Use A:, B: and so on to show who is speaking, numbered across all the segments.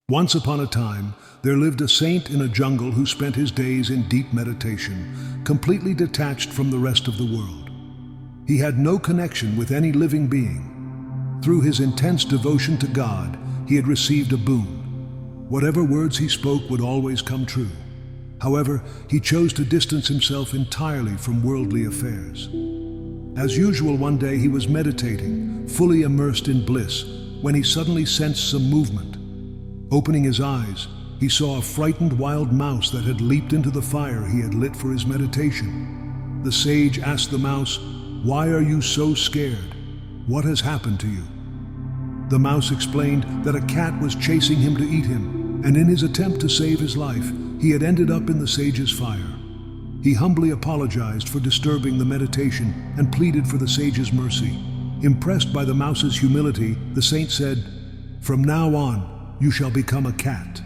A: Once upon a time, there lived a saint in a jungle who spent his days in deep meditation, completely detached from the rest of the world. He had no connection with any living being. Through his intense devotion to God, he had received a boon. Whatever words he spoke would always come true. However, he chose to distance himself entirely from worldly affairs. As usual, one day he was meditating, fully immersed in bliss, when he suddenly sensed some movement. Opening his eyes, he saw a frightened wild mouse that had leaped into the fire he had lit for his meditation. The sage asked the mouse, "Why are you so scared? What has happened to you?" The mouse explained that a cat was chasing him to eat him, and in his attempt to save his life, he had ended up in the sage's fire. He humbly apologized for disturbing the meditation and pleaded for the sage's mercy. Impressed by the mouse's humility, the saint said, "From now on, you shall become a cat."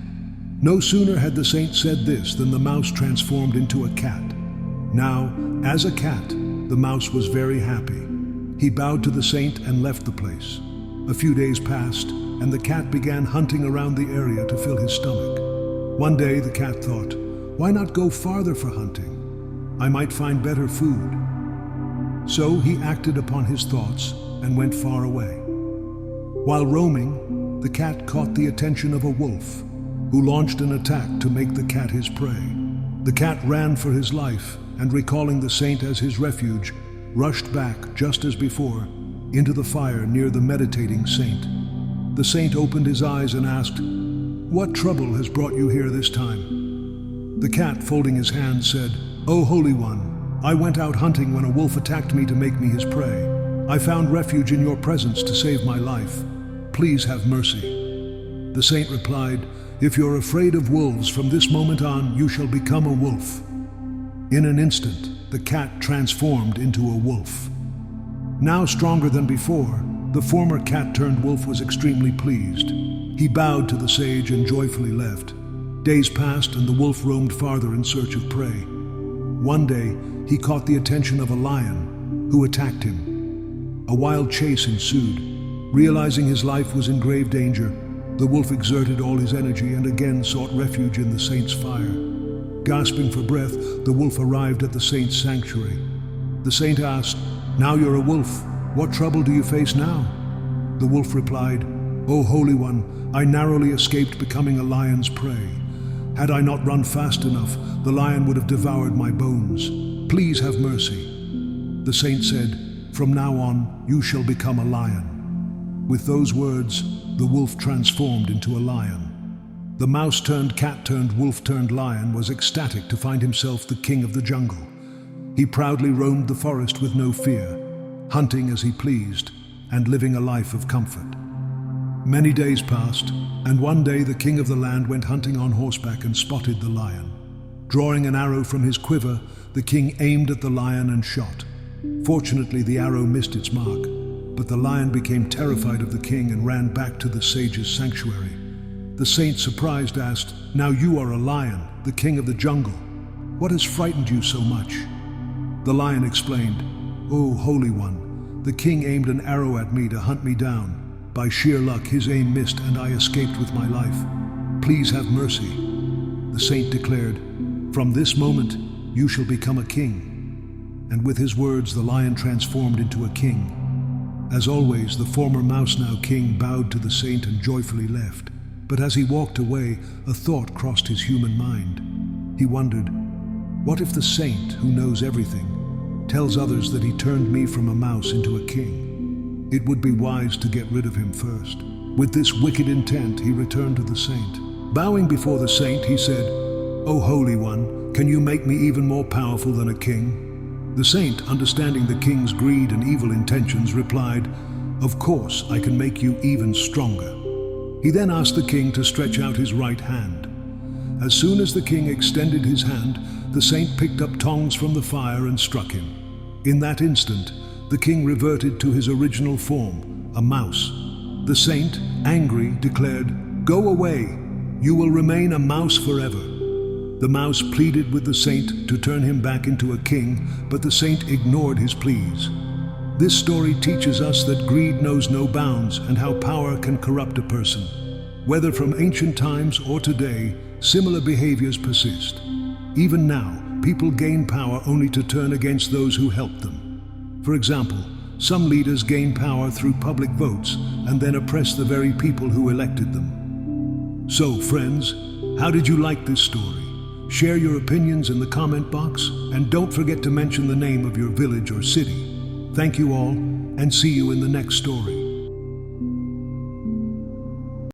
A: No sooner had the saint said this than the mouse transformed into a cat. Now, as a cat, the mouse was very happy. He bowed to the saint and left the place. A few days passed, and the cat began hunting around the area to fill his stomach. One day the cat thought, "Why not go farther for hunting? I might find better food." So he acted upon his thoughts and went far away. While roaming, the cat caught the attention of a wolf, who launched an attack to make the cat his prey. The cat ran for his life, and recalling the saint as his refuge, rushed back, just as before, into the fire near the meditating saint. The saint opened his eyes and asked, "What trouble has brought you here this time?" The cat, folding his hands, said, "O Holy One, I went out hunting when a wolf attacked me to make me his prey. I found refuge in your presence to save my life. Please have mercy." The saint replied, "If you're afraid of wolves, from this moment on you shall become a wolf." In an instant, the cat transformed into a wolf. Now stronger than before, the former cat-turned-wolf was extremely pleased. He bowed to the sage and joyfully left. Days passed, and the wolf roamed farther in search of prey. One day, he caught the attention of a lion, who attacked him. A wild chase ensued. Realizing his life was in grave danger, the wolf exerted all his energy and again sought refuge in the saint's fire. Gasping for breath, the wolf arrived at the saint's sanctuary. The saint asked, "Now you're a wolf. What trouble do you face now?" The wolf replied, "O Holy One, I narrowly escaped becoming a lion's prey. Had I not run fast enough, the lion would have devoured my bones. Please have mercy." The saint said, "From now on, you shall become a lion." With those words, the wolf transformed into a lion. The mouse-turned-cat-turned-wolf-turned-lion was ecstatic to find himself the king of the jungle. He proudly roamed the forest with no fear, hunting as he pleased and living a life of comfort. Many days passed, and one day the king of the land went hunting on horseback and spotted the lion. Drawing an arrow from his quiver, the king aimed at the lion and shot. Fortunately, the arrow missed its mark, but the lion became terrified of the king and ran back to the sage's sanctuary. The saint, surprised, asked, "Now you are a lion, the king of the jungle. What has frightened you so much?" The lion explained, "O Holy One, the king aimed an arrow at me to hunt me down. By sheer luck, his aim missed and I escaped with my life. Please have mercy." The saint declared, "From this moment, you shall become a king." And with his words, the lion transformed into a king. As always, the former mouse, now king, bowed to the saint and joyfully left. But as he walked away, a thought crossed his human mind. He wondered, what if the saint, who knows everything, tells others that he turned me from a mouse into a king? It would be wise to get rid of him first. With this wicked intent, he returned to the saint. Bowing before the saint, he said, "O Holy One, can you make me even more powerful than a king?" The saint, understanding the king's greed and evil intentions, replied, "Of course, I can make you even stronger." He then asked the king to stretch out his right hand. As soon as the king extended his hand, the saint picked up tongs from the fire and struck him. In that instant, the king reverted to his original form, a mouse. The saint, angry, declared, "Go away! You will remain a mouse forever." The mouse pleaded with the saint to turn him back into a king, but the saint ignored his pleas. This story teaches us that greed knows no bounds and how power can corrupt a person. Whether from ancient times or today, similar behaviors persist. Even now, people gain power only to turn against those who helped them. For example, some leaders gain power through public votes and then oppress the very people who elected them. So, friends, how did you like this story? Share your opinions in the comment box, and don't forget to mention the name of your village or city. Thank you all, and see you in the next story.